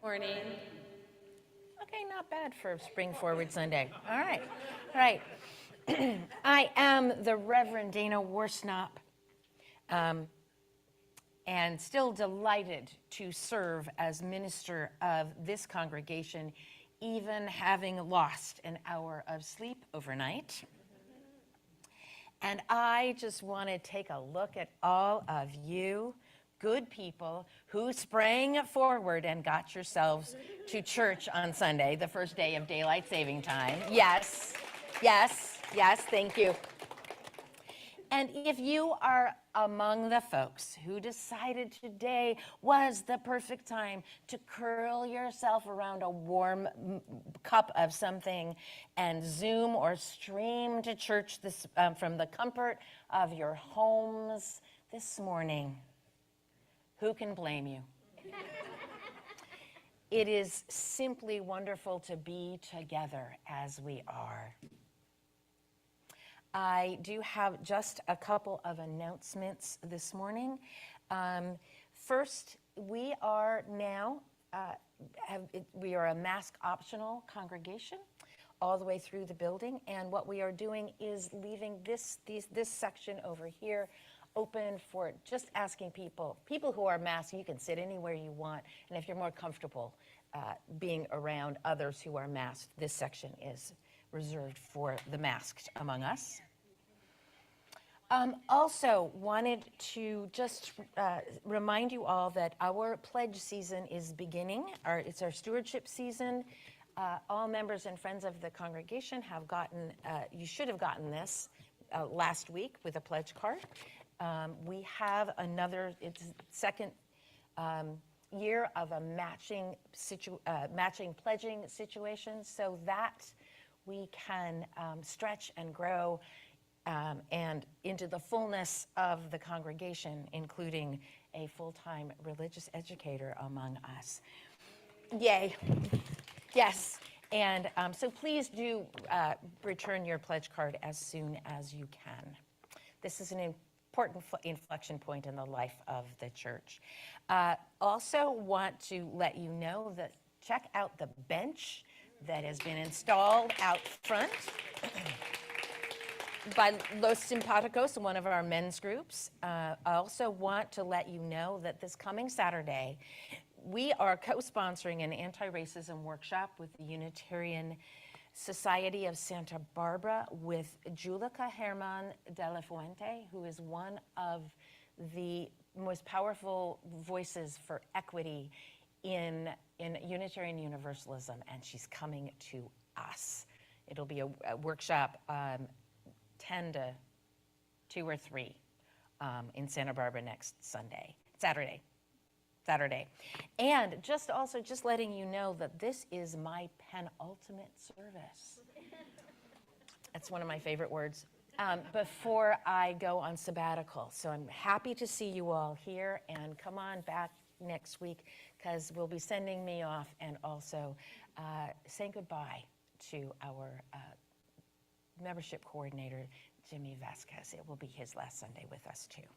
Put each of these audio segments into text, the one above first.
Morning. Okay, not bad for Spring Forward Sunday. All right. I am the Reverend Dana Worsnop, and still delighted to serve as minister of this congregation, even having lost an hour of sleep overnight. And I just want to take a look at all of you good people who sprang forward and got yourselves to church on Sunday, the first day of daylight saving time. Yes, thank you. And if you are among the folks who decided today was the perfect time to curl yourself around a warm cup of something and Zoom or stream to church from the comfort of your homes this morning, who can blame you? It is simply wonderful to be together as we are. I do have just a couple of announcements this morning. First, we are now, we are a mask optional congregation all the way through the building. And what we are doing is leaving this section over here open for just asking people who are masked, you can sit anywhere you want. And if you're more comfortable being around others who are masked, this section is reserved for the masked among us. Also wanted to just remind you all that our pledge season is beginning. It's our stewardship season. All members and friends of the congregation have gotten, you should have gotten this last week with a pledge card. We have another, it's second year of a matching pledging situation so that we can stretch and grow and into the fullness of the congregation, including a full-time religious educator among us. Yay. Yes. And so please do return your pledge card as soon as you can. This is an important inflection point in the life of the church. Also want to let you know that check out the bench that has been installed out front by Los Simpaticos, one of our men's groups. I also want to let you know that this coming Saturday, we are co-sponsoring an anti-racism workshop with the Unitarian Society of Santa Barbara with Julica Herman de la Fuente, who is one of the most powerful voices for equity in Unitarian Universalism, and she's coming to us. It'll be a workshop 10 to 2 or 3 in Santa Barbara next Saturday. And just letting you know that this is my penultimate service. That's one of my favorite words. Before I go on sabbatical. So I'm happy to see you all here, and come on back next week because we'll be sending me off and also saying goodbye to our membership coordinator, Jimmy Vasquez. It will be his last Sunday with us too.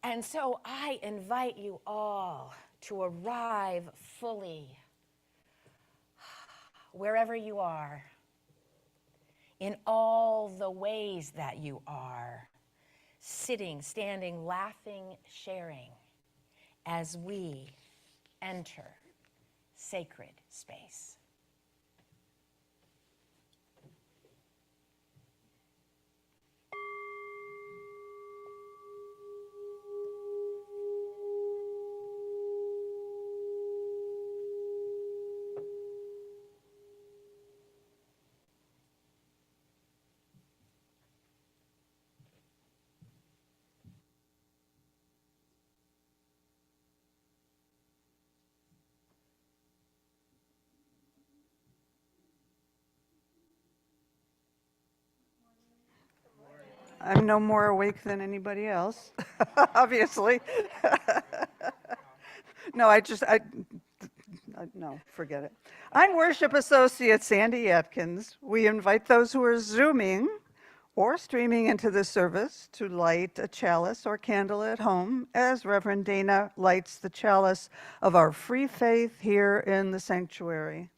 And so I invite you all to arrive fully, wherever you are, in all the ways that you are, sitting, standing, laughing, sharing, as we enter sacred space. I'm no more awake than anybody else, obviously. No, forget it. I'm Worship Associate Sandy Atkins. We invite those who are Zooming or streaming into the service to light a chalice or candle at home as Reverend Dana lights the chalice of our free faith here in the sanctuary.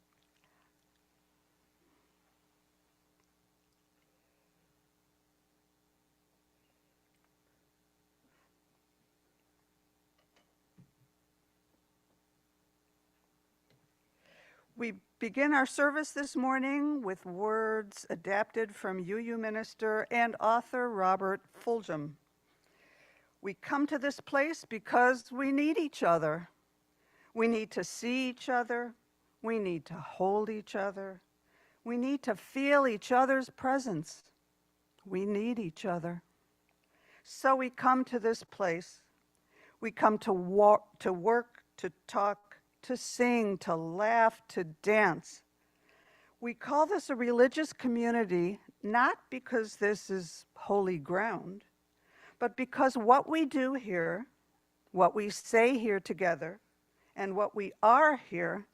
We begin our service this morning with words adapted from UU minister and author Robert Fulghum. We come to this place because we need each other. We need to see each other. We need to hold each other. We need to feel each other's presence. We need each other. So we come to this place. We come to walk, to work, to talk, to sing, to laugh, to dance. We call this a religious community, not because this is holy ground, but because what we do here, what we say here together, and what we are here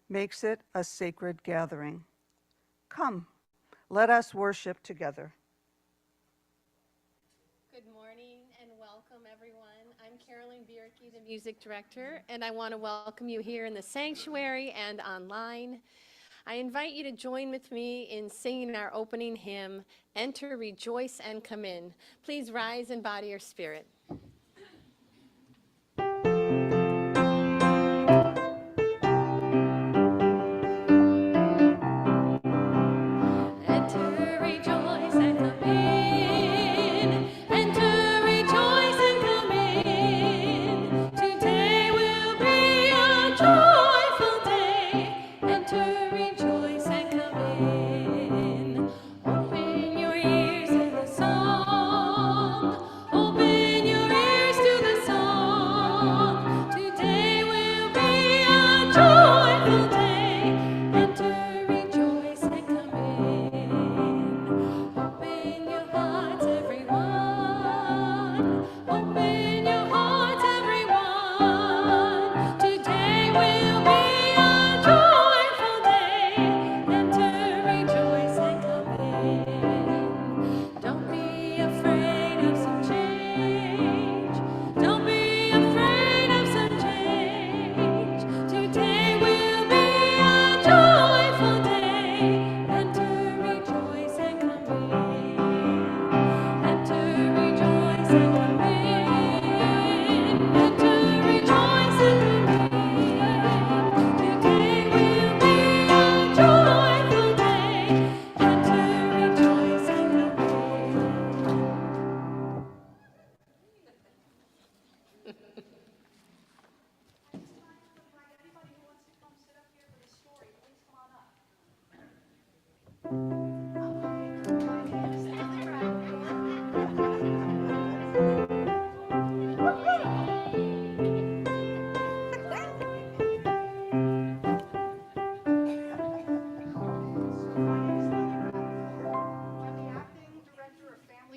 makes it a sacred gathering. Come, let us worship together. Good morning and welcome, everyone. I'm Carolyn Bierke, the music director, and I want to welcome you here in the sanctuary and online. I invite you to join with me in singing our opening hymn, Enter, Rejoice, and Come In. Please rise in body or spirit.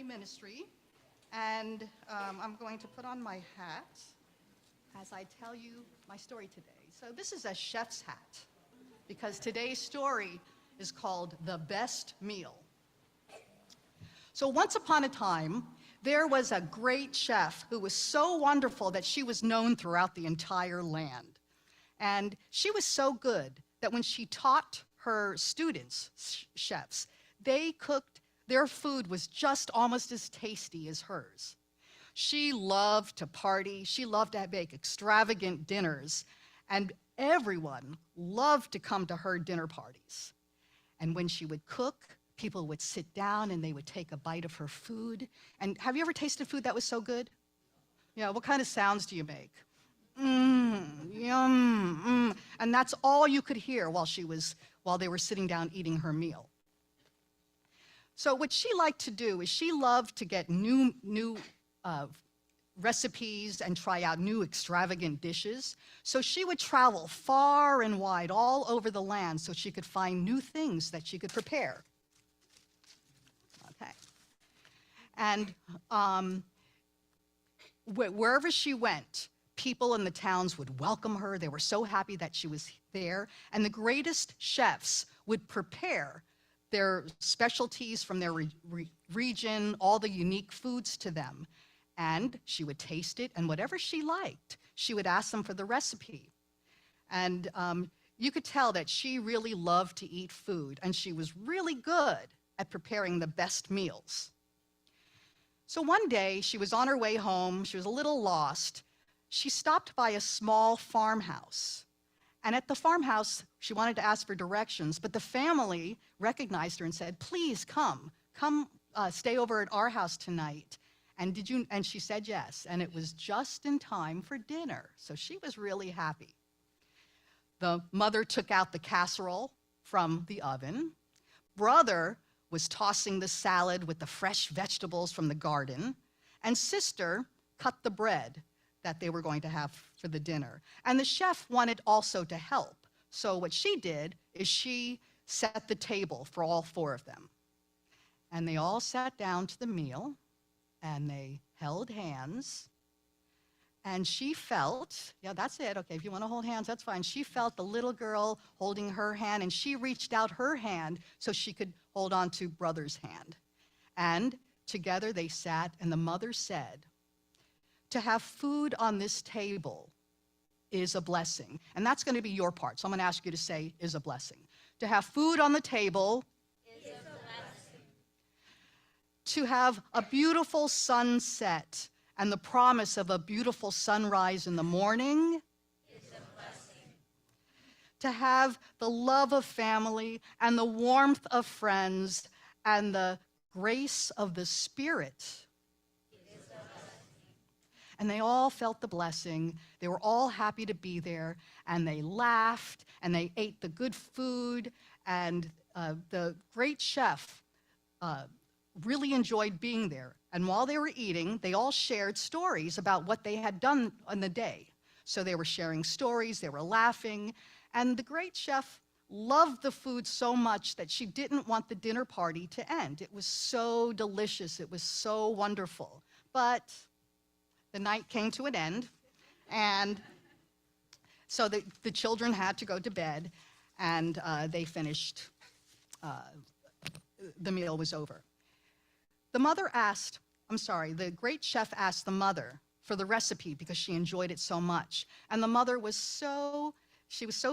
Ministry, and I'm going to put on my hat as I tell you my story today. So this is a chef's hat because today's story is called The Best Meal. So once upon a time, there was a great chef who was so wonderful that she was known throughout the entire land. And she was so good that when she taught her students, chefs, their food was just almost as tasty as hers. She loved to party. She loved to bake extravagant dinners. And everyone loved to come to her dinner parties. And when she would cook, people would sit down and they would take a bite of her food. And have you ever tasted food that was so good? Yeah, what kind of sounds do you make? Yum, And that's all you could hear while they were sitting down eating her meal. So what she liked to do is she loved to get new recipes and try out new extravagant dishes. So she would travel far and wide all over the land so she could find new things that she could prepare. Okay. And wherever she went, people in the towns would welcome her. They were so happy that she was there. And the greatest chefs would prepare their specialties from their region, all the unique foods to them. And she would taste it, and whatever she liked, she would ask them for the recipe. And you could tell that she really loved to eat food, and she was really good at preparing the best meals. So one day, she was on her way home. She was a little lost. She stopped by a small farmhouse. And at the farmhouse, she wanted to ask for directions, but the family recognized her and said, "Please come stay over at our house tonight." And she said yes, and it was just in time for dinner. So she was really happy. The mother took out the casserole from the oven. Brother was tossing the salad with the fresh vegetables from the garden, and sister cut the bread that they were going to have for the dinner. And the chef wanted also to help. So what she did is she set the table for all four of them. And they all sat down to the meal, and they held hands. And she felt, yeah, that's it. Okay, if you want to hold hands, that's fine. She felt the little girl holding her hand, and she reached out her hand so she could hold on to brother's hand. And together they sat, and the mother said, "To have food on this table is a blessing." And that's going to be your part. So I'm going to ask you to say, "is a blessing." To have food on the table is a blessing. To have a beautiful sunset and the promise of a beautiful sunrise in the morning is a blessing. To have the love of family and the warmth of friends and the grace of the Spirit. And they all felt the blessing. They were all happy to be there, and they laughed, and they ate the good food, and the great chef really enjoyed being there. And while they were eating, they all shared stories about what they had done on the day. So they were sharing stories, they were laughing, and the great chef loved the food so much that she didn't want the dinner party to end. It was so delicious, it was so wonderful. But the night came to an end, and so the children had to go to bed, and they finished, the meal was over. The great chef asked the mother for the recipe because she enjoyed it so much. And the mother was so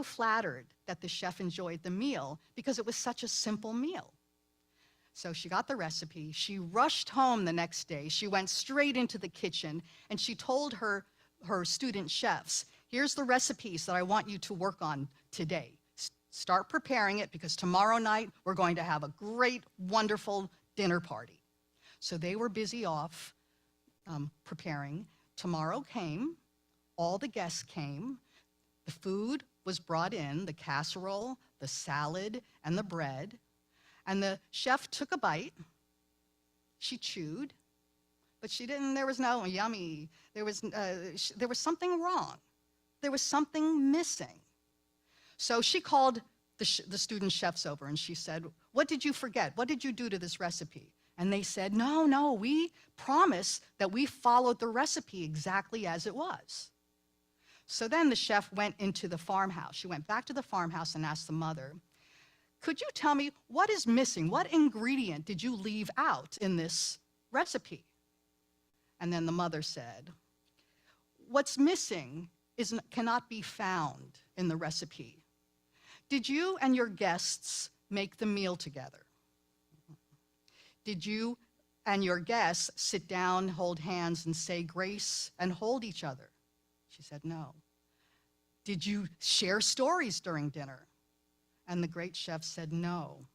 flattered that the chef enjoyed the meal because it was such a simple meal. So she got the recipe. She rushed home the next day. She went straight into the kitchen, and she told her student chefs, "Here's the recipes that I want you to work on today. Start preparing it because tomorrow night we're going to have a great, wonderful dinner party." So they were busy off preparing. Tomorrow came. All the guests came. The food was brought in, the casserole, the salad, and the bread. And the chef took a bite. She chewed, but there was no yummy. There was something wrong. There was something missing. So she called the student chefs over, and she said, "What did you forget? What did you do to this recipe?" And they said, No, we promised that we followed the recipe exactly as it was." So then the chef went into the farmhouse. She went back to the farmhouse and asked the mother, "Could you tell me what is missing? What ingredient did you leave out in this recipe?" And then the mother said, "What's missing cannot be found in the recipe. Did you and your guests make the meal together? Did you and your guests sit down, hold hands, and say grace and hold each other?" She said, "No." "Did you share stories during dinner?" And the great chef said, "No."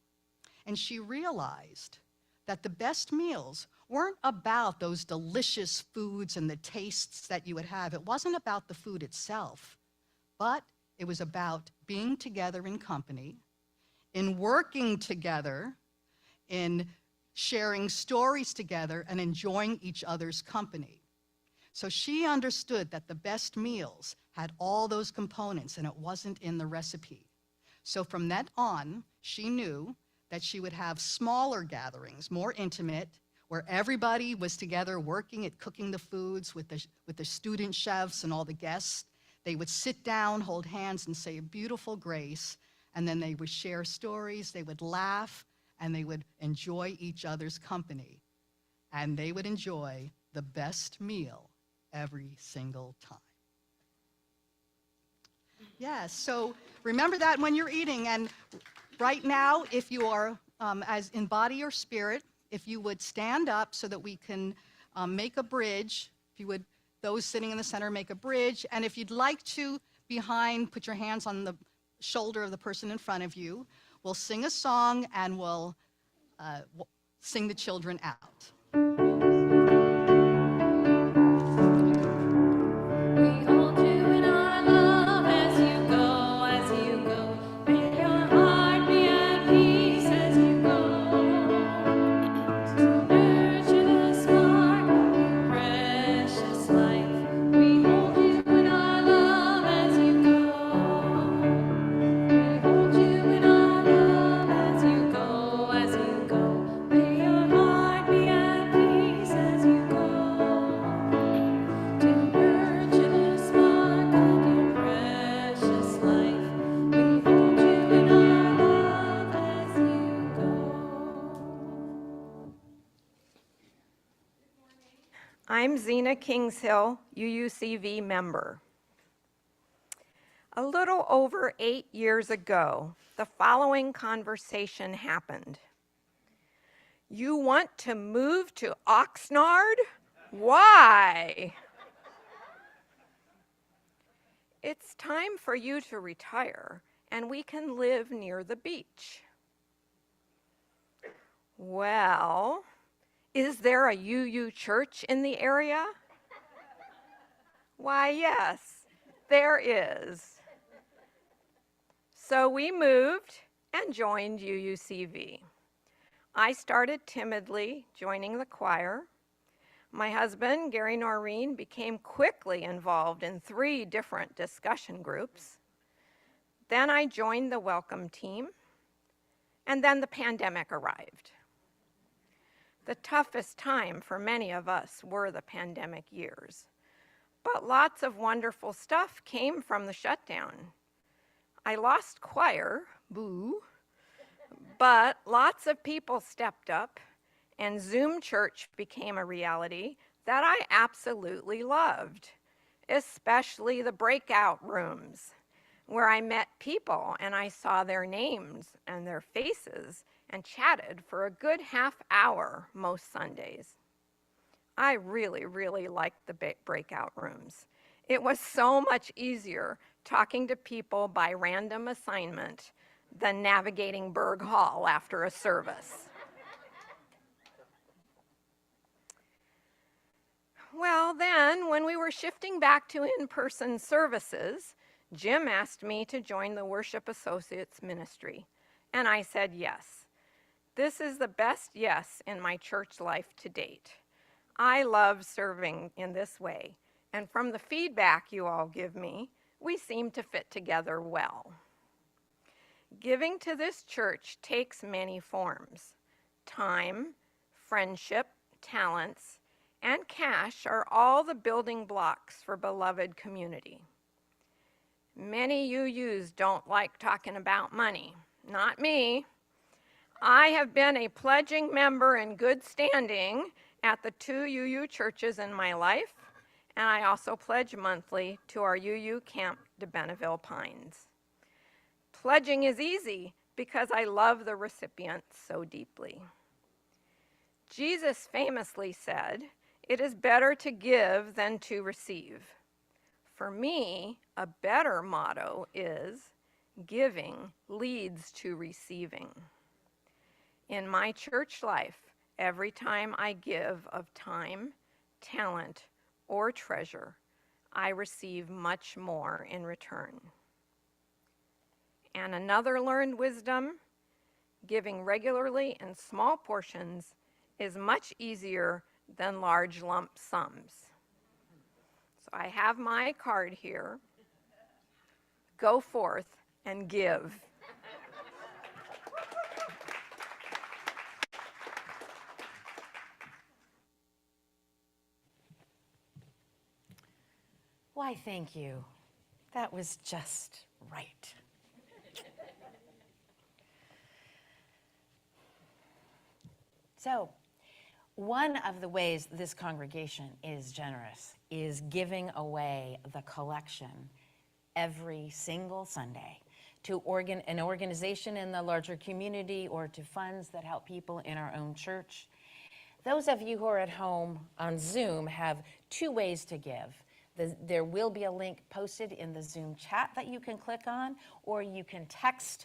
And she realized that the best meals weren't about those delicious foods and the tastes that you would have. It wasn't about the food itself, but it was about being together in company, in working together, in sharing stories together, and enjoying each other's company. So she understood that the best meals had all those components, and it wasn't in the recipe. So from that on, she knew that she would have smaller gatherings, more intimate, where everybody was together working at cooking the foods with the student chefs and all the guests. They would sit down, hold hands, and say a beautiful grace, and then they would share stories, they would laugh, and they would enjoy each other's company, and they would enjoy the best meal every single time. Yes, so remember that when you're eating. And right now, if you are, as in body or spirit, if you would stand up so that we can make a bridge, if you would, those sitting in the center, make a bridge. And if you'd like to, behind, put your hands on the shoulder of the person in front of you. We'll sing a song, and we'll sing the children out. We hold you in our love as you go, as you go. May your heart be at peace as you go. To nurture the spark of your precious life. We hold you in our love as you go. We hold you in our love as you go, as you go. May your heart be at peace as you go. To nurture the spark of your precious life, we hold you in our love as you go. I'm Zena Kingshill, UUCV member. A little over 8 years ago, the following conversation happened. You want to move to Oxnard? Why? It's time for you to retire, and we can live near the beach. Well, is there a UU church in the area? Why, yes, there is. So we moved and joined UUCV. I started timidly, joining the choir. My husband, Gary Noreen, became quickly involved in 3 different discussion groups. Then I joined the welcome team, and then the pandemic arrived. The toughest time for many of us were the pandemic years, but lots of wonderful stuff came from the shutdown. I lost choir, boo, but lots of people stepped up, and Zoom church became a reality that I absolutely loved, especially the breakout rooms, where I met people and I saw their names and their faces and chatted for a good half hour most Sundays. I really, really liked the breakout rooms. It was so much easier talking to people by random assignment than navigating Berg Hall after a service. Well, then, when we were shifting back to in-person services, Jim asked me to join the Worship Associates ministry, and I said yes. This is the best yes in my church life to date. I love serving in this way, and from the feedback you all give me, we seem to fit together well. Giving to this church takes many forms. Time, friendship, talents, and cash are all the building blocks for beloved community. Many UUs don't like talking about money. Not me. I have been a pledging member in good standing at the 2 UU churches in my life, and I also pledge monthly to our UU Camp de Benneville Pines. Pledging is easy because I love the recipients so deeply. Jesus famously said, "It is better to give than to receive." For me, a better motto is, giving leads to receiving. In my church life, every time I give of time, talent, or treasure, I receive much more in return. And another learned wisdom, giving regularly in small portions is much easier than large lump sums. So I have my card here. Go forth and give. Why, thank you. That was just right. So, one of the ways this congregation is generous is giving away the collection every single Sunday to an organization in the larger community or to funds that help people in our own church. Those of you who are at home on Zoom have two ways to give. There will be a link posted in the Zoom chat that you can click on, or you can text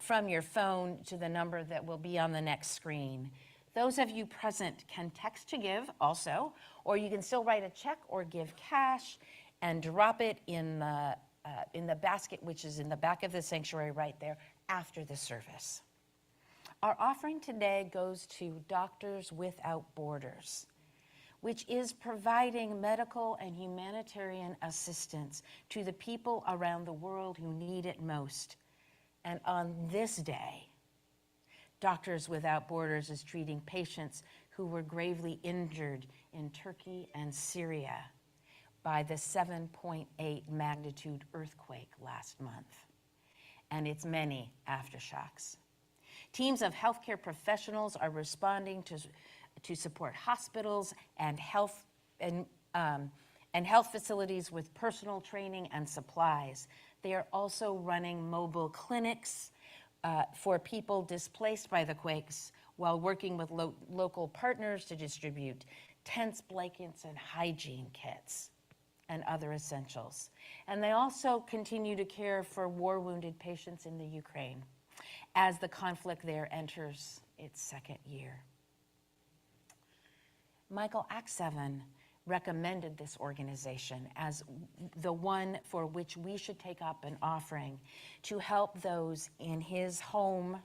from your phone to the number that will be on the next screen. Those of you present can text to give also, or you can still write a check or give cash and drop it in the basket, which is in the back of the sanctuary right there after the service. Our offering today goes to Doctors Without Borders, which is providing medical and humanitarian assistance to the people around the world who need it most. And on this day, Doctors Without Borders is treating patients who were gravely injured in Turkey and Syria by the 7.8 magnitude earthquake last month and its many aftershocks. Teams of healthcare professionals are responding to support hospitals and health facilities with personal training and supplies. They are also running mobile clinics for people displaced by the quakes while working with local partners to distribute tents, blankets, and hygiene kits and other essentials. And they also continue to care for war-wounded patients in the Ukraine as the conflict there enters its second year. Michael Axe7 recommended this organization as the one for which we should take up an offering to help those in his home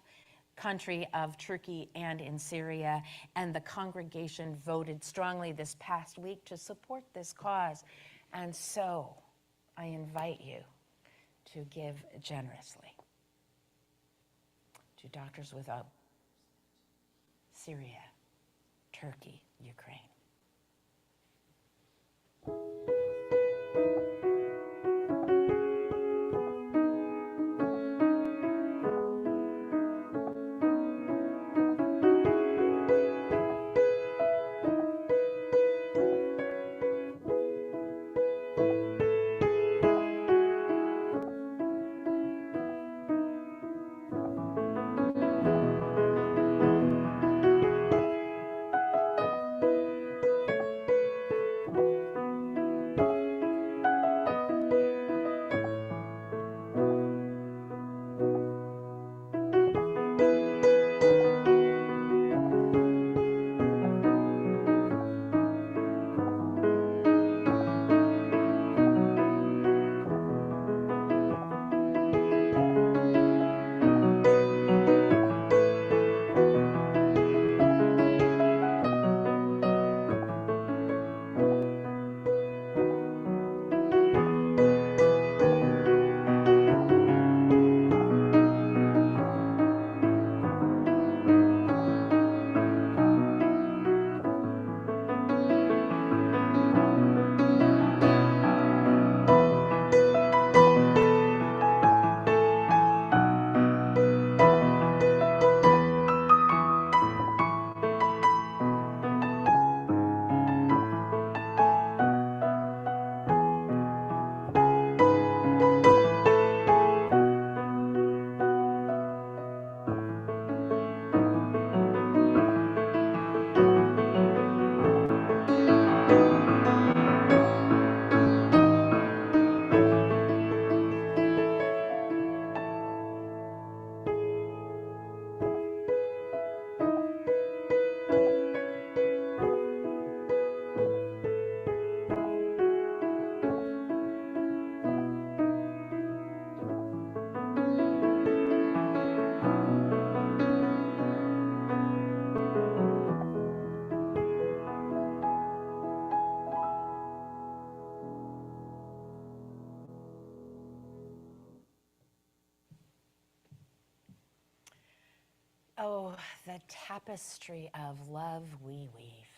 country of Turkey and in Syria, and the congregation voted strongly this past week to support this cause. And so I invite you to give generously to Doctors Without Syria, Turkey, Ukraine. Oh, the tapestry of love we weave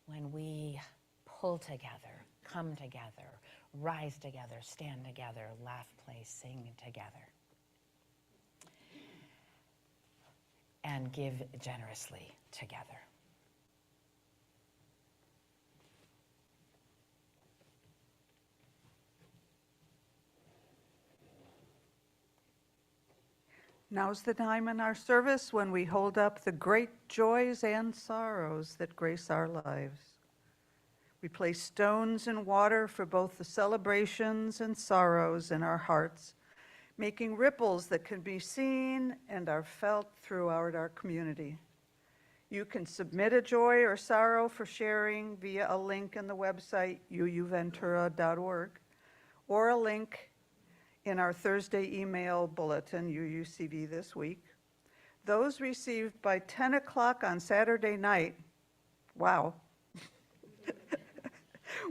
when we pull together, come together, rise together, stand together, laugh, play, sing together. And and give generously together. Now's the time in our service when we hold up the great joys and sorrows that grace our lives. We place stones in water for both the celebrations and sorrows in our hearts, making ripples that can be seen and are felt throughout our community. You can submit a joy or sorrow for sharing via a link in the website uuventura.org or a link in our Thursday email bulletin, UUCV this week. Those received by 10 o'clock on Saturday night, wow,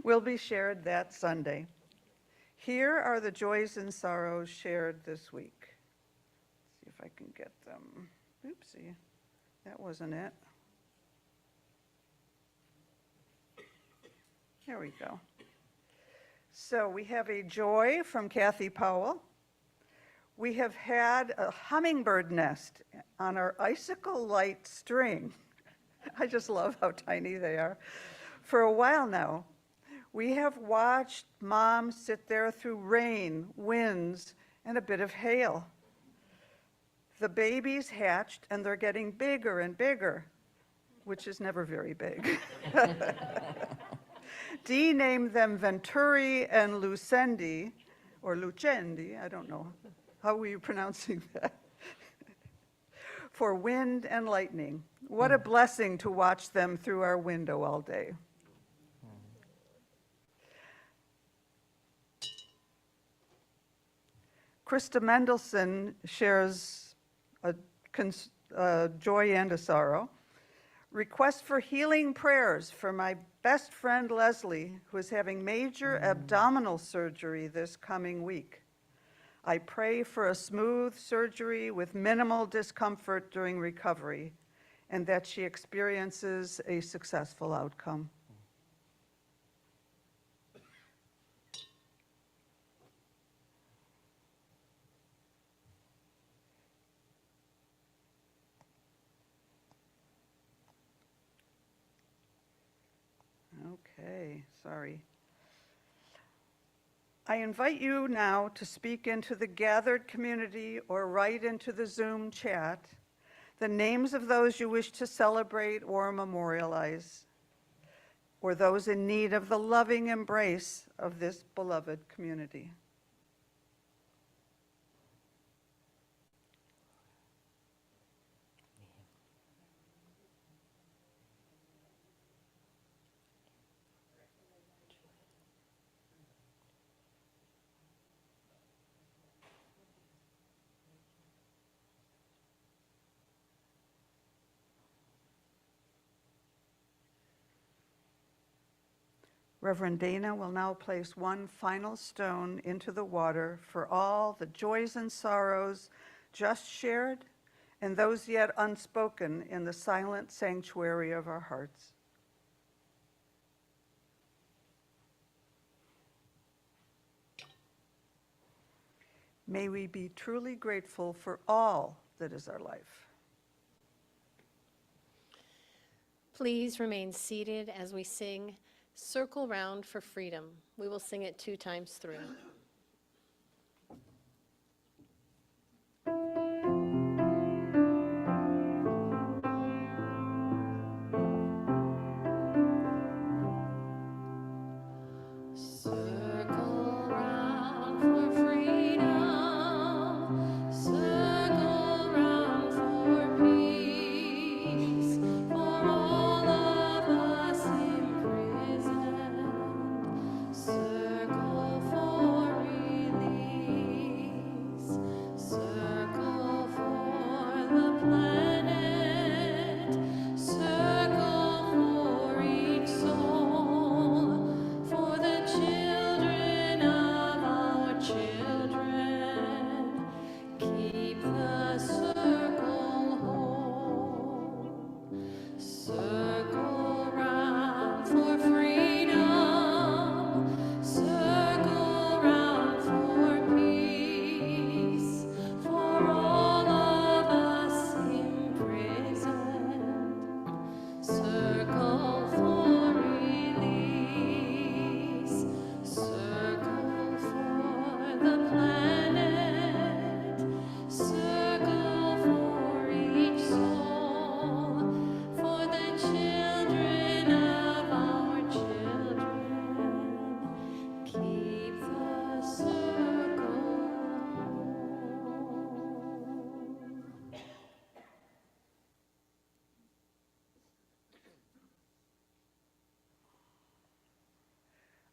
will be shared that Sunday. Here are the joys and sorrows shared this week. Let's see if I can get them. Oopsie, that wasn't it. There we go. So we have a joy from Kathy Powell. We have had a hummingbird nest on our icicle light string. I just love how tiny they are. For a while now, we have watched Mom sit there through rain, winds, and a bit of hail. The babies hatched and they're getting bigger and bigger, which is never very big. Dee named them Venturi and Lucendi, or Lucendi, I don't know. How were you pronouncing that? For wind and lightning. What a blessing to watch them through our window all day. Krista Mendelson shares a joy and a sorrow. Request for healing prayers for my best friend Leslie, who is having major abdominal surgery this coming week. I pray for a smooth surgery with minimal discomfort during recovery, and that she experiences a successful outcome. Okay, sorry. I invite you now to speak into the gathered community or write into the Zoom chat the names of those you wish to celebrate or memorialize, or those in need of the loving embrace of this beloved community. Reverend Dana will now place one final stone into the water for all the joys and sorrows just shared and those yet unspoken in the silent sanctuary of our hearts. May we be truly grateful for all that is our life. Please remain seated as we sing Circle Round for Freedom. We will sing it 2 times through. Circle round for freedom, circle round for peace, for all of us imprisoned, circle for release, circle for the planet, circle for each soul, for the children of our children, keep the circle whole. Circle round for freedom, circle round for peace, for all of us imprisoned,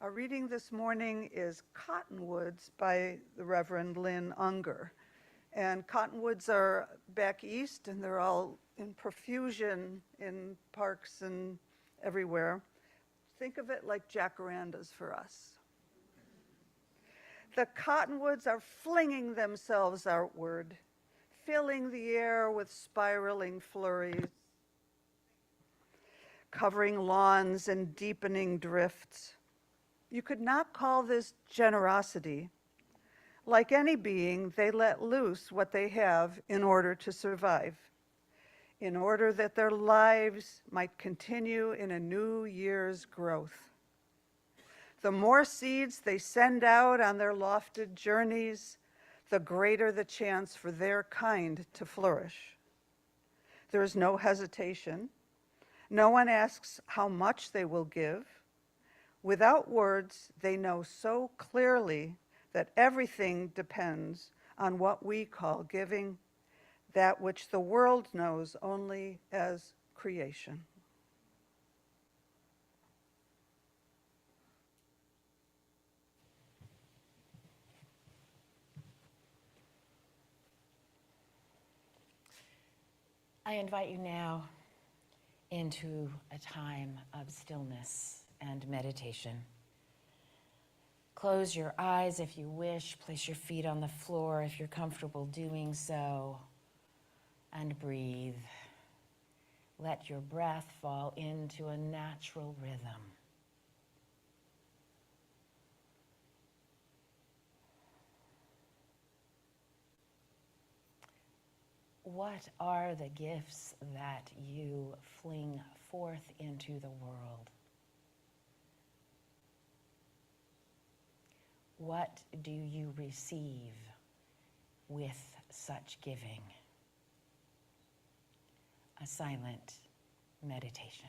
Our reading this morning is Cottonwoods by the Reverend Lynn Unger. And cottonwoods are back east, and they're all in profusion in parks and everywhere. Think of it like jacarandas for us. The cottonwoods are flinging themselves outward, filling the air with spiraling flurries, covering lawns and deepening drifts. You could not call this generosity. Like any being, they let loose what they have in order to survive, in order that their lives might continue in a new year's growth. The more seeds they send out on their lofted journeys, the greater the chance for their kind to flourish. There is no hesitation. No one asks how much they will give. Without words, they know so clearly that everything depends on what we call giving, that which the world knows only as creation. I invite you now into a time of stillness and meditation. Close your eyes if you wish. Place your feet on the floor if you're comfortable doing so. And breathe. Let your breath fall into a natural rhythm. What are the gifts that you fling forth into the world? What do you receive with such giving? A silent meditation.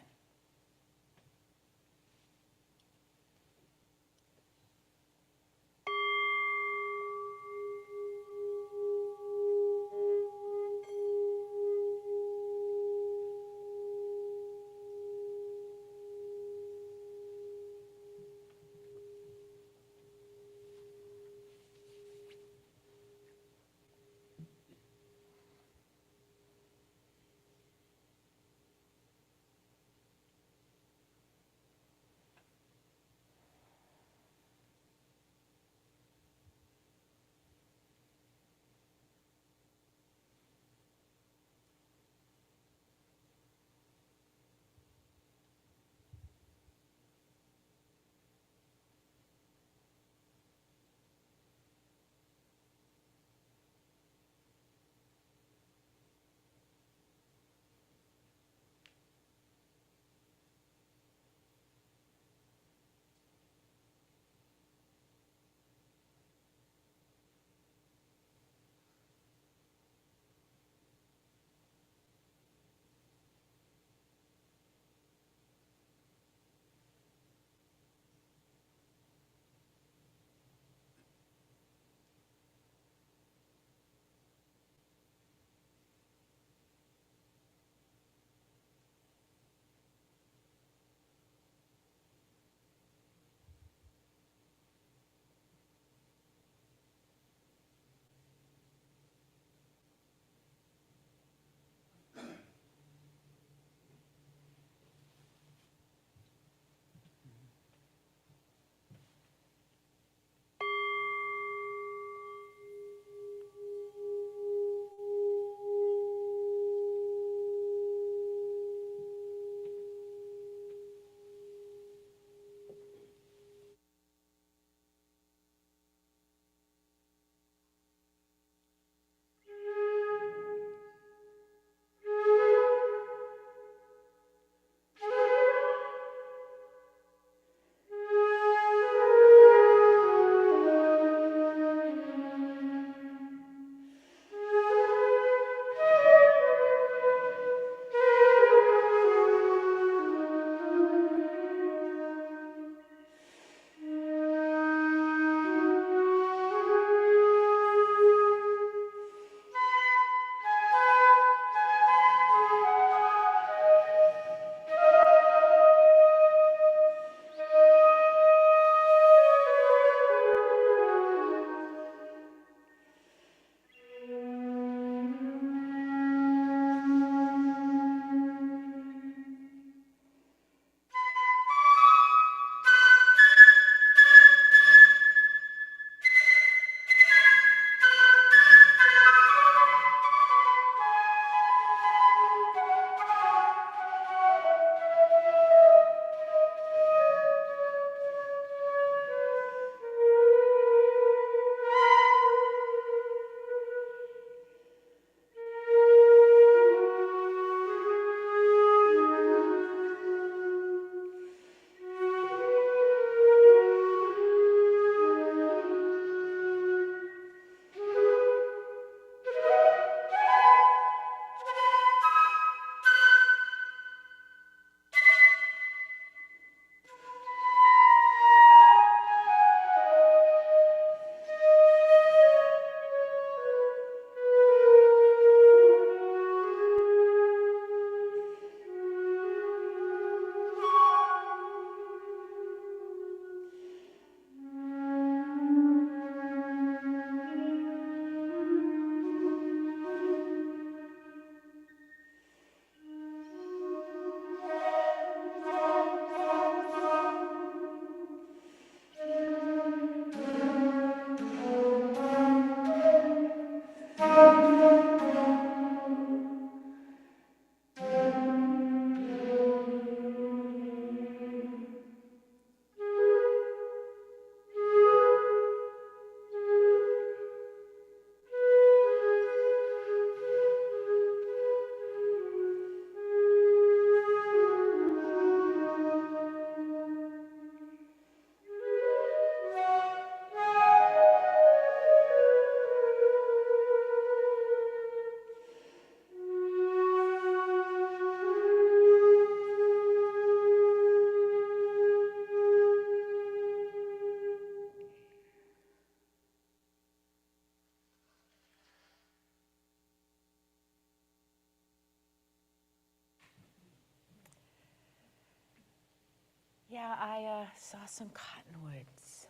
Yeah, I saw some cottonwoods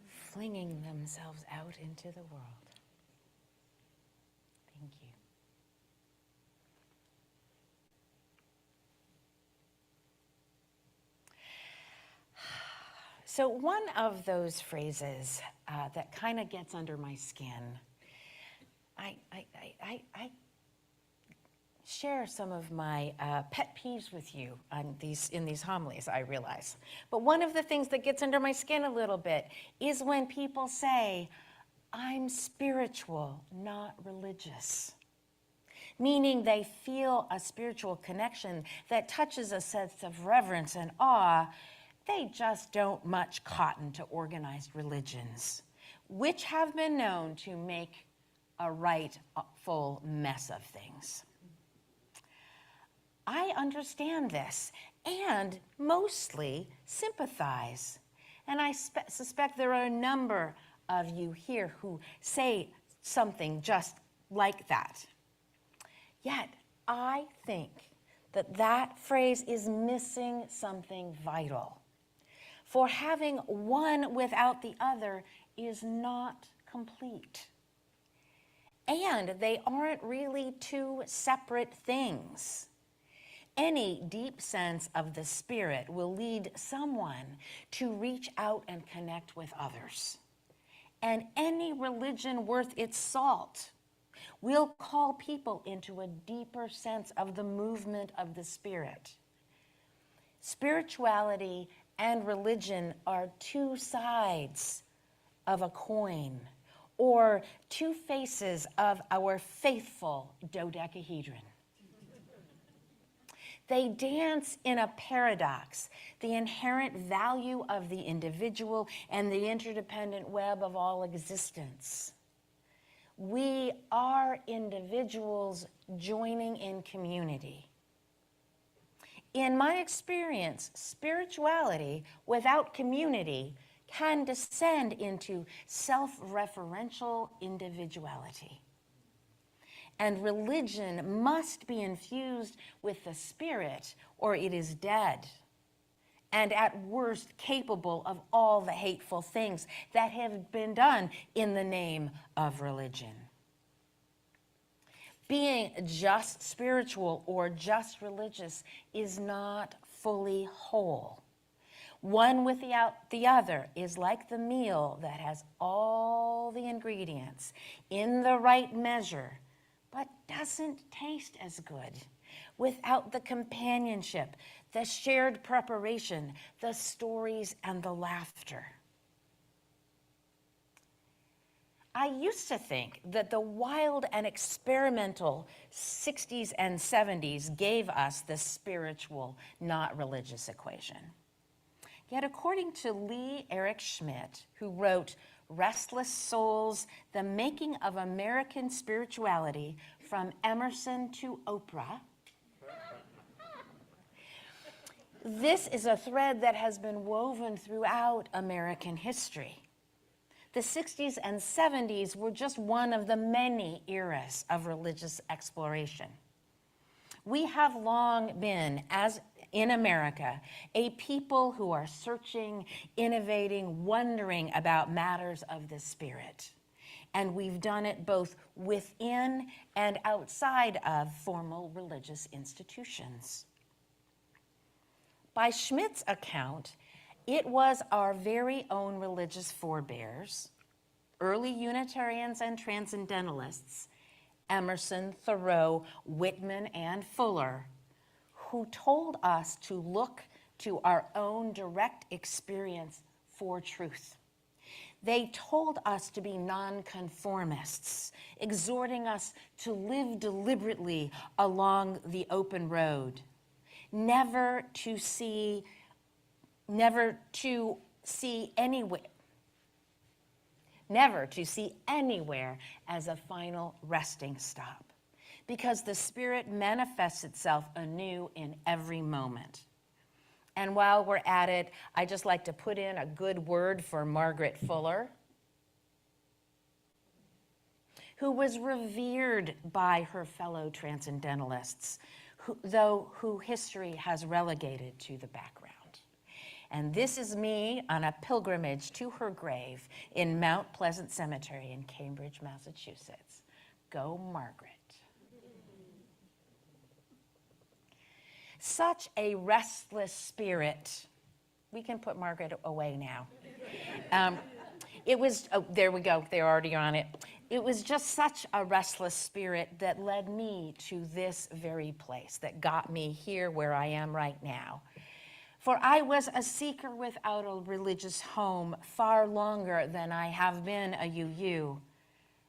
flinging themselves out into the world. Thank you. So one of those phrases that kind of gets under my skin, I share some of my pet peeves with you in these homilies, I realize. But one of the things that gets under my skin a little bit is when people say, I'm spiritual, not religious. Meaning they feel a spiritual connection that touches a sense of reverence and awe. They just don't much cotton to organized religions, which have been known to make a full mess of things. I understand this and mostly sympathize. And I suspect there are a number of you here who say something just like that. Yet, I think that that phrase is missing something vital. For having one without the other is not complete. And they aren't really two separate things. Any deep sense of the Spirit will lead someone to reach out and connect with others. And any religion worth its salt will call people into a deeper sense of the movement of the Spirit. Spirituality and religion are two sides of a coin, or two faces of our faithful dodecahedron. They dance in a paradox, the inherent value of the individual and the interdependent web of all existence. We are individuals joining in community. In my experience, spirituality without community can descend into self-referential individuality. And religion must be infused with the Spirit, or it is dead, and at worst capable of all the hateful things that have been done in the name of religion. Being just spiritual or just religious is not fully whole. One without the other is like the meal that has all the ingredients in the right measure, but doesn't taste as good without the companionship, the shared preparation, the stories, and the laughter. I used to think that the wild and experimental 60s and 70s gave us the spiritual, not religious equation. Yet according to Lee Eric Schmidt, who wrote Restless Souls, The Making of American Spirituality from Emerson to Oprah, this is a thread that has been woven throughout American history. The 60s and 70s were just one of the many eras of religious exploration. We have long been, as in America, a people who are searching, innovating, wondering about matters of the Spirit. And we've done it both within and outside of formal religious institutions. By Schmidt's account, it was our very own religious forebears, early Unitarians and Transcendentalists, Emerson, Thoreau, Whitman, and Fuller, who told us to look to our own direct experience for truth. They told us to be nonconformists, exhorting us to live deliberately along the open road, never to see anywhere as a final resting stop, because the Spirit manifests itself anew in every moment. And while we're at it, I just like to put in a good word for Margaret Fuller, who was revered by her fellow Transcendentalists, who history has relegated to the background. And this is me on a pilgrimage to her grave in Mount Pleasant Cemetery in Cambridge, Massachusetts. Go, Margaret. Such a restless spirit. We can put Margaret away now. It was, oh, there we go, they're already on it. It was just such a restless spirit that led me to this very place, that got me here where I am right now. For I was a seeker without a religious home far longer than I have been a UU.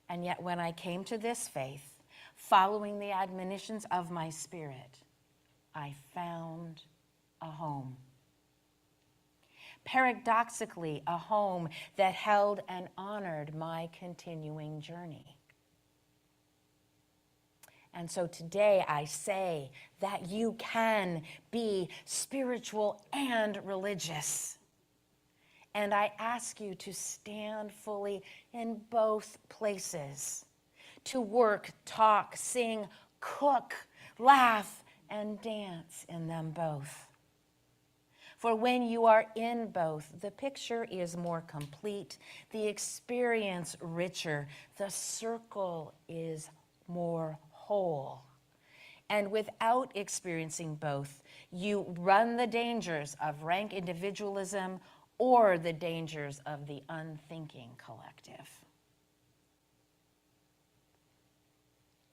And yet when I came to this faith, following the admonitions of my spirit, I found a home. Paradoxically, a home that held and honored my continuing journey. And so today I say that you can be spiritual and religious. And I ask you to stand fully in both places, to work, talk, sing, cook, laugh, and dance in them both. For when you are in both, the picture is more complete, the experience richer, the circle is more whole. And without experiencing both, you run the dangers of rank individualism or the dangers of the unthinking collective.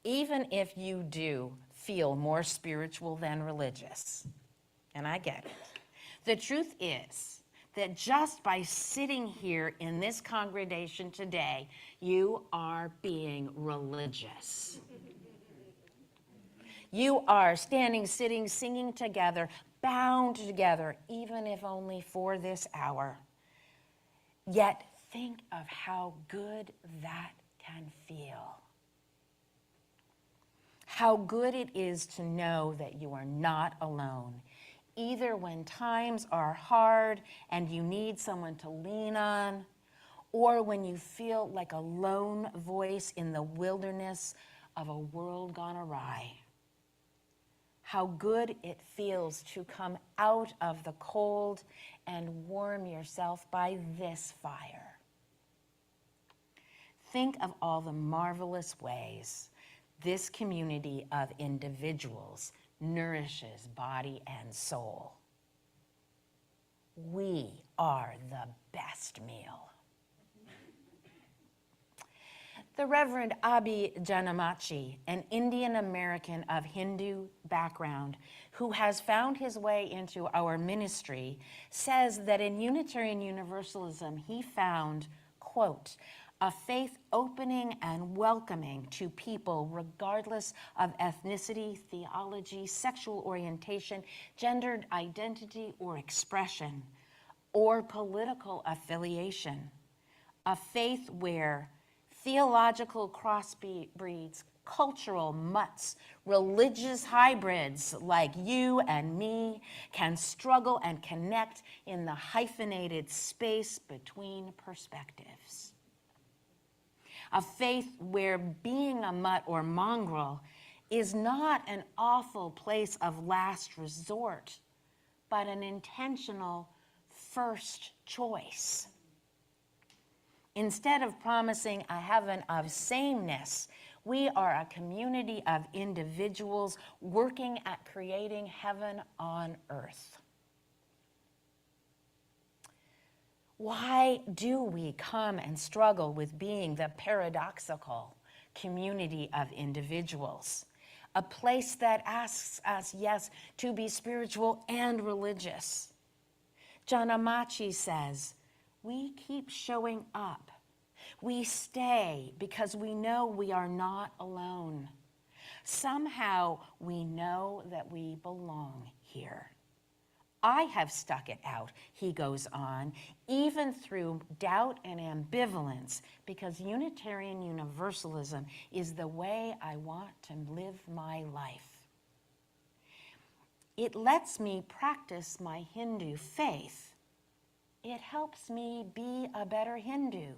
Even if you do feel more spiritual than religious, and I get it, the truth is that just by sitting here in this congregation today, you are being religious. You are standing, sitting, singing together, bound together, even if only for this hour. Yet think of how good that can feel. How good it is to know that you are not alone, either when times are hard and you need someone to lean on, or when you feel like a lone voice in the wilderness of a world gone awry. How good it feels to come out of the cold and warm yourself by this fire. Think of all the marvelous ways this community of individuals nourishes body and soul. We are the best meal. The Reverend Abhi Janamachi, an Indian American of Hindu background who has found his way into our ministry, says that in Unitarian Universalism he found, quote, a faith opening and welcoming to people regardless of ethnicity, theology, sexual orientation, gendered identity or expression, or political affiliation. A faith where theological crossbreeds, cultural mutts, religious hybrids like you and me can struggle and connect in the hyphenated space between perspectives. A faith where being a mutt or mongrel is not an awful place of last resort, but an intentional first choice. Instead of promising a heaven of sameness, we are a community of individuals working at creating heaven on earth. Why do we come and struggle with being the paradoxical community of individuals? A place that asks us, yes, to be spiritual and religious. Janamachi says, we keep showing up. We stay because we know we are not alone. Somehow we know that we belong here. I have stuck it out, he goes on, even through doubt and ambivalence, because Unitarian Universalism is the way I want to live my life. It lets me practice my Hindu faith. It helps me be a better Hindu,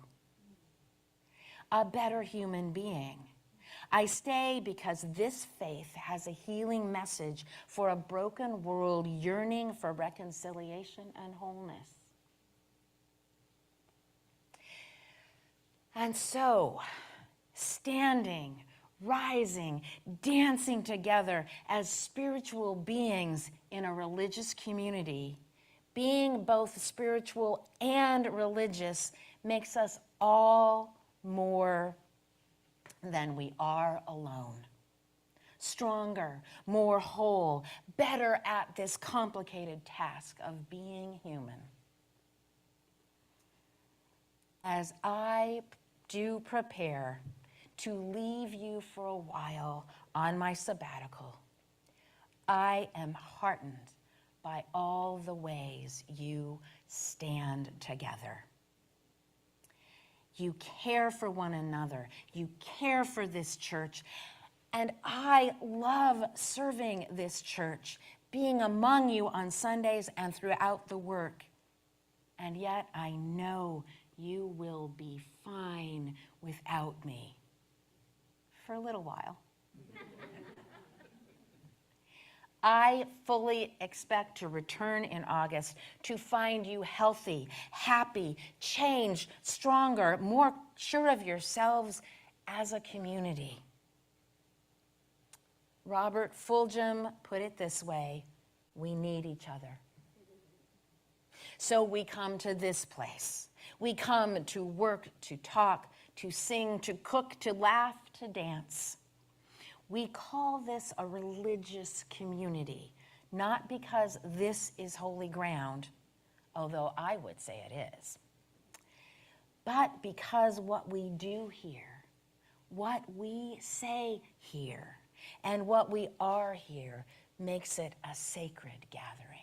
a better human being, I stay because this faith has a healing message for a broken world yearning for reconciliation and wholeness. And so, standing, rising, dancing together as spiritual beings in a religious community, being both spiritual and religious makes us all more than we are alone. Stronger, more whole, better at this complicated task of being human. As I do prepare to leave you for a while on my sabbatical, I am heartened by all the ways you stand together. You care for one another. You care for this church. And I love serving this church, being among you on Sundays and throughout the work. And yet I know you will be fine without me for a little while. I fully expect to return in August to find you healthy, happy, changed, stronger, more sure of yourselves as a community. Robert Fulghum put it this way: we need each other. So we come to this place. We come to work, to talk, to sing, to cook, to laugh, to dance. We call this a religious community, not because this is holy ground, although I would say it is, but because what we do here, what we say here, and what we are here makes it a sacred gathering.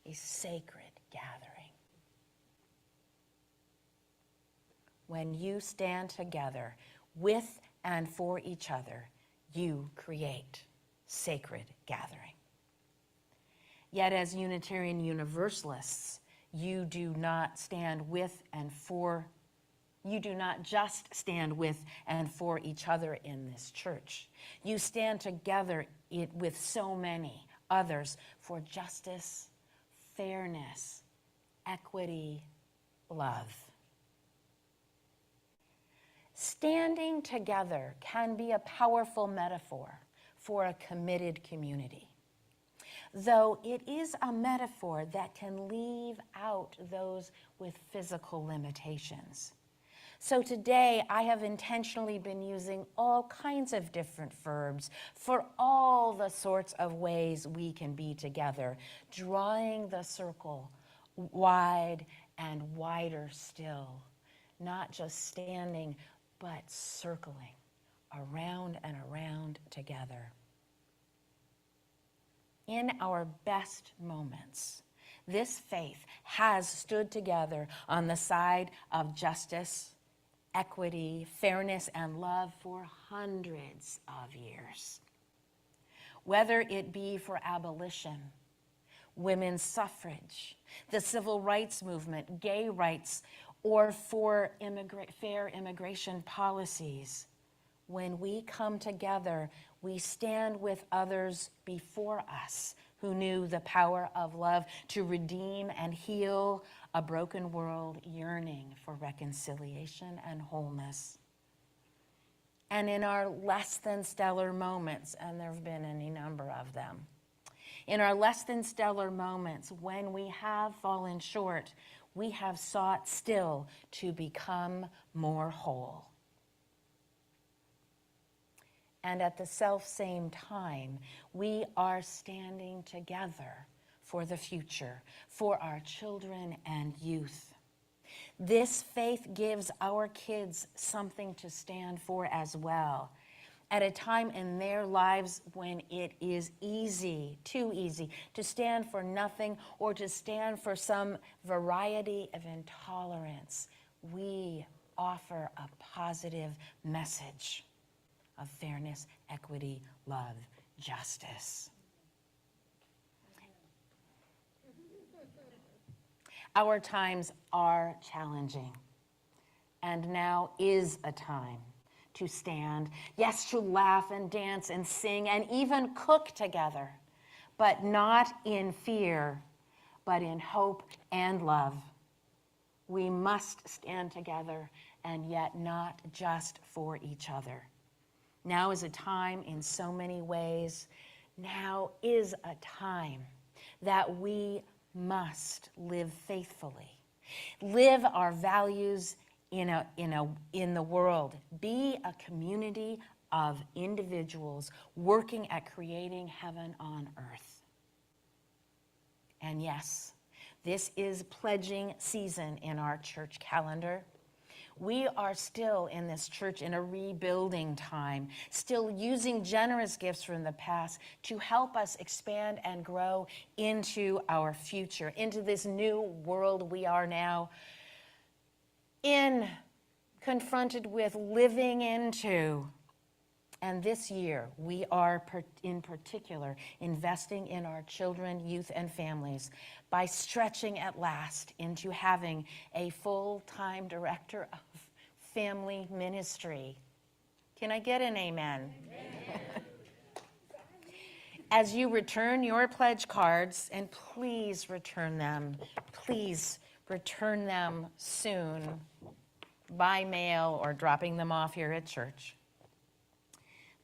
A sacred gathering. When you stand together with and for each other, you create sacred gathering. Yet as Unitarian Universalists, you do not stand with and for, you do not just stand with and for each other in this church. You stand together with so many others for justice, fairness, equity, love. Standing together can be a powerful metaphor for a committed community, though it is a metaphor that can leave out those with physical limitations. So today I have intentionally been using all kinds of different verbs for all the sorts of ways we can be together, drawing the circle wide and wider still, not just standing, but circling around and around together. In our best moments, this faith has stood together on the side of justice, equity, fairness, and love for hundreds of years. Whether it be for abolition, women's suffrage, the civil rights movement, gay rights, or for fair immigration policies. When we come together, we stand with others before us who knew the power of love to redeem and heal a broken world yearning for reconciliation and wholeness. And in our less than stellar moments, and there have been any number of them, in our less than stellar moments, when we have fallen short, we have sought still to become more whole. And at the self-same time, we are standing together for the future, for our children and youth. This faith gives our kids something to stand for as well, at a time in their lives when it is easy, too easy, to stand for nothing or to stand for some variety of intolerance. We offer a positive message of fairness, equity, love, justice. Our times are challenging, and now is a time to stand, yes, to laugh and dance and sing and even cook together, but not in fear, but in hope and love. We must stand together, and yet not just for each other. Now is a time in so many ways. Now is a time that we must live faithfully, live our values in the world, be a community of individuals working at creating heaven on earth. And yes, this is pledging season in our church calendar. We are still in this church in a rebuilding time, still using generous gifts from the past to help us expand and grow into our future, into this new world we are now confronted with, living into. And this year, we are in particular investing in our children, youth, and families by stretching at last into having a full-time director of family ministry. Can I get an amen? Amen. As you return your pledge cards, and please return them soon by mail or dropping them off here at church.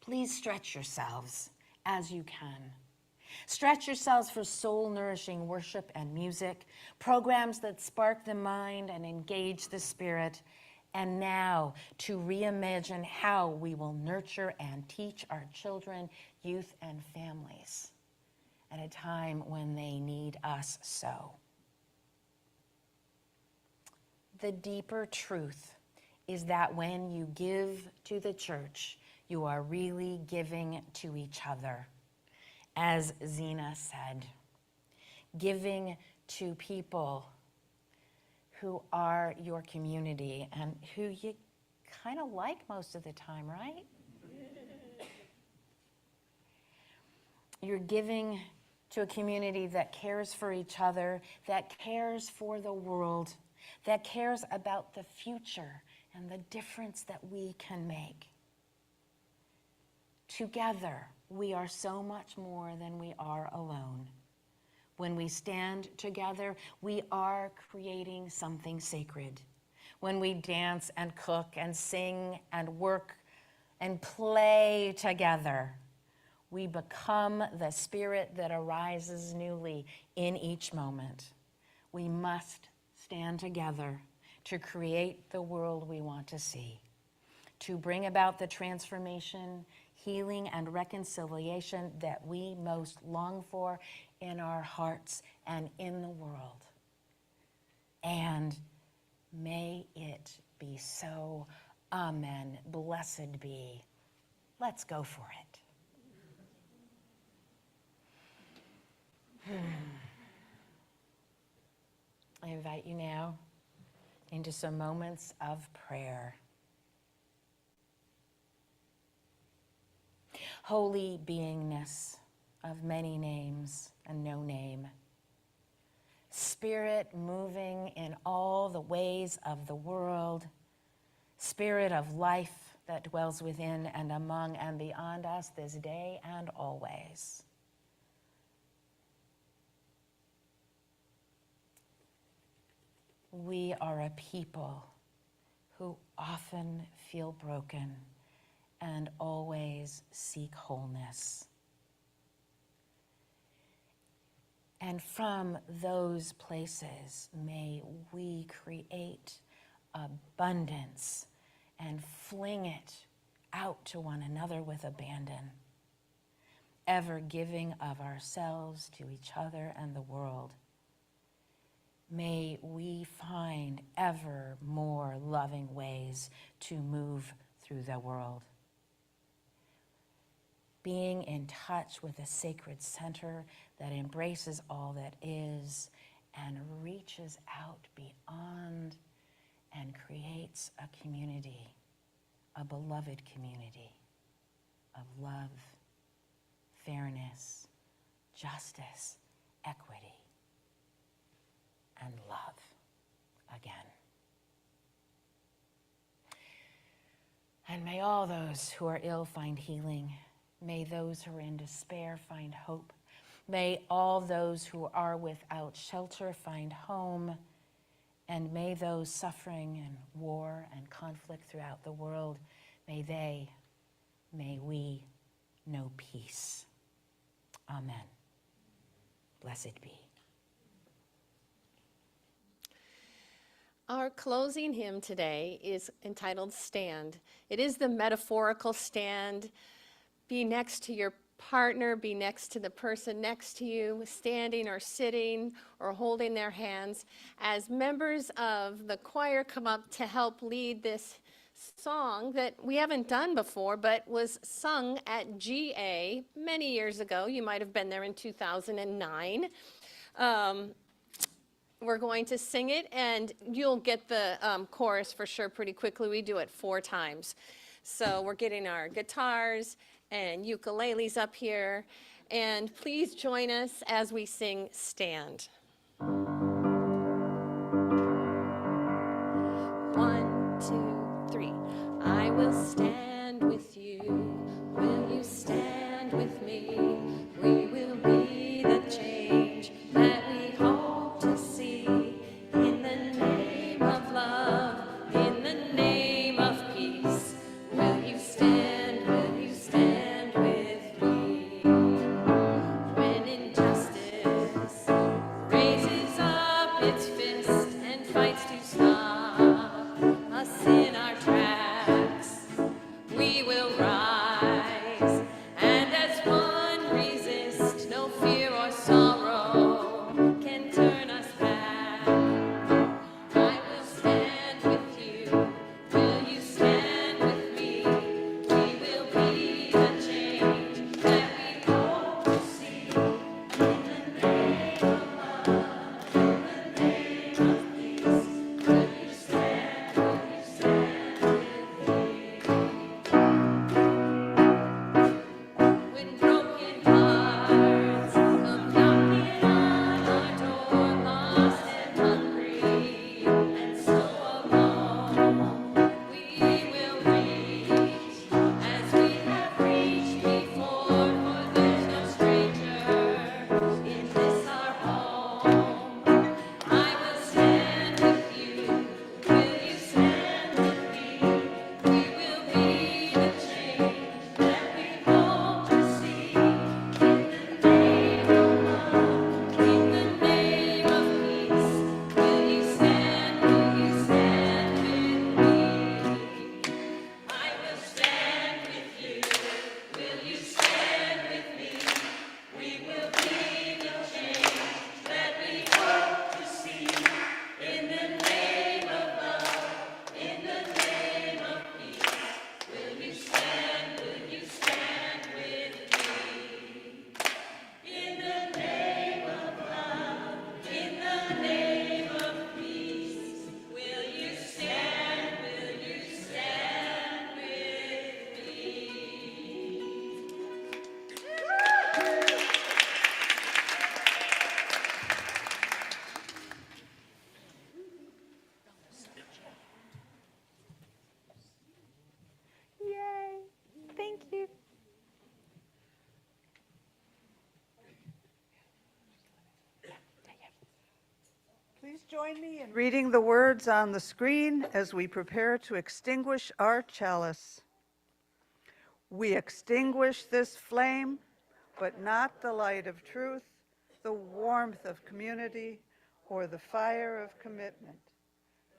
Please stretch yourselves as you can. Stretch yourselves for soul-nourishing worship and music, programs that spark the mind and engage the spirit, and now to reimagine how we will nurture and teach our children, youth, and families at a time when they need us so. The deeper truth is that when you give to the church, you are really giving to each other. As Zena said, giving to people who are your community and who you kind of like most of the time, right? You're giving to a community that cares for each other, that cares for the world, that cares about the future and the difference that we can make. Together, we are so much more than we are alone. When we stand together, we are creating something sacred. When we dance and cook and sing and work and play together, we become the spirit that arises newly in each moment. We must stand together to create the world we want to see, to bring about the transformation, healing, and reconciliation that we most long for in our hearts and in the world. And may it be so. Amen. Blessed be. Let's go for it. I invite you now into some moments of prayer. Holy beingness of many names and no name, Spirit moving in all the ways of the world, Spirit of life that dwells within and among and beyond us this day and always. We are a people who often feel broken and always seek wholeness. And from those places, may we create abundance and fling it out to one another with abandon, ever giving of ourselves to each other and the world. May we find ever more loving ways to move through the world. Being in touch with a sacred center that embraces all that is and reaches out beyond and creates a community, a beloved community of love, fairness, justice, equity, and love again. And may all those who are ill find healing. May those who are in despair find hope. May all those who are without shelter find home. And may those suffering in war and conflict throughout the world, may we know peace. Amen. Blessed be. Our closing hymn today is entitled Stand. It is the metaphorical stand. Be next to your partner, be next to the person next to you, standing or sitting or holding their hands. As members of the choir come up to help lead this song that we haven't done before, but was sung at GA many years ago. You might have been there in 2009. We're going to sing it, and you'll get the chorus for sure pretty quickly. We do it 4 times. So we're getting our guitars and ukuleles up here, and please join us as we sing Stand. 1, 2, 3. I will stand with you. Will you stand with me? We will be the change that we hope to see. In the name of love, in the name of peace, will you stand with me? When injustice raises up its fist and fights to stop us in our tracks, we will rise, and as one resist, no fear or sorrow can turn us back. I will stand with you. Will you stand with me? We will be the change that we hope to see. In the name of love, in the name of peace, will you stand with me? When broken hearts come knocking on our door, lost and hungry and so alone, we will reach as we have reached before, for there's no stranger in this our home. I will stand with you. Will you stand with me? We will be the change that we hope to see. In the name of love, in the name of peace, will you stand with me? I will stand with you. Will you stand with me? We will be the change that we hope to see. In the name of love, in the name of peace, will you stand with me? In the name of love, in the name of peace, will you stand with me? Yay! Thank you. Please join me in reading the words on the screen as we prepare to extinguish our chalice. We extinguish this flame, but not the light of truth, the warmth of community, or the fire of commitment.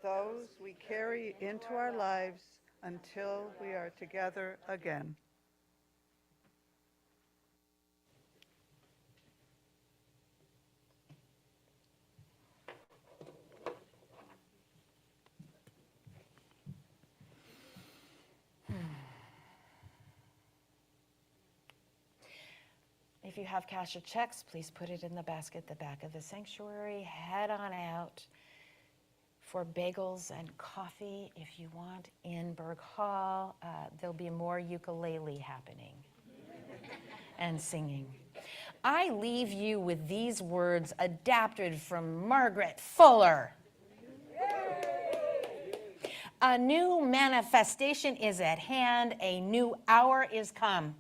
Those we carry into our lives until we are together again. If you have cash or checks, please put it in the basket at the back of the sanctuary. Head on out for bagels and coffee if you want in Berg Hall. There'll be more ukulele happening and singing. I leave you with these words adapted from Margaret Fuller. A new manifestation is at hand, a new hour is come.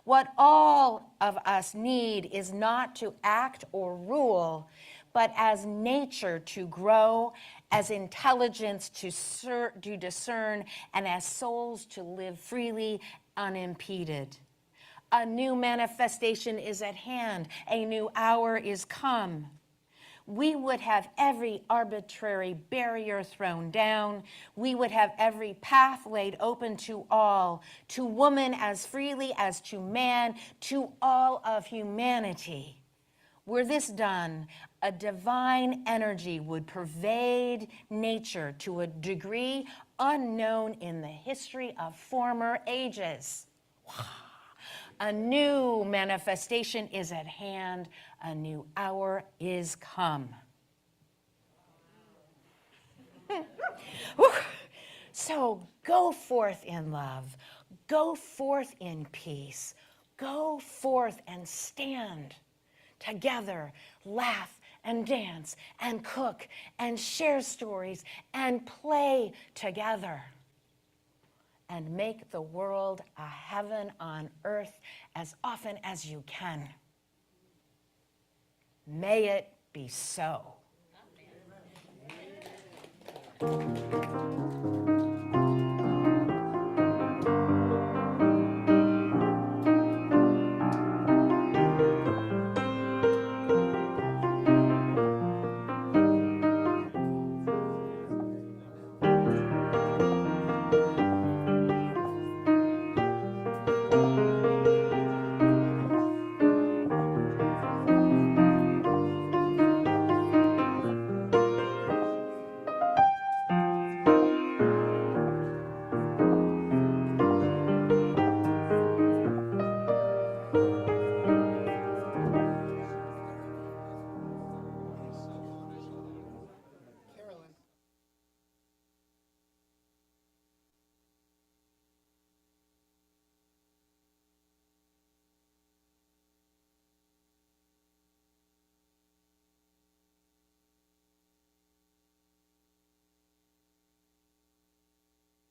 What all of us need is not to act or rule, but as nature to grow, as intelligence to discern, and as souls to live freely, unimpeded. A new manifestation is at hand, a new hour is come. We would have every arbitrary barrier thrown down. We would have every path laid open to all, to woman as freely as to man, to all of humanity. Were this done, a divine energy would pervade nature to a degree unknown in the history of former ages. A new manifestation is at hand, a new hour is come. So go forth in love, go forth in peace, go forth and stand together, laugh and dance and cook and share stories and play together. And make the world a heaven on earth as often as you can. May it be so. Amen.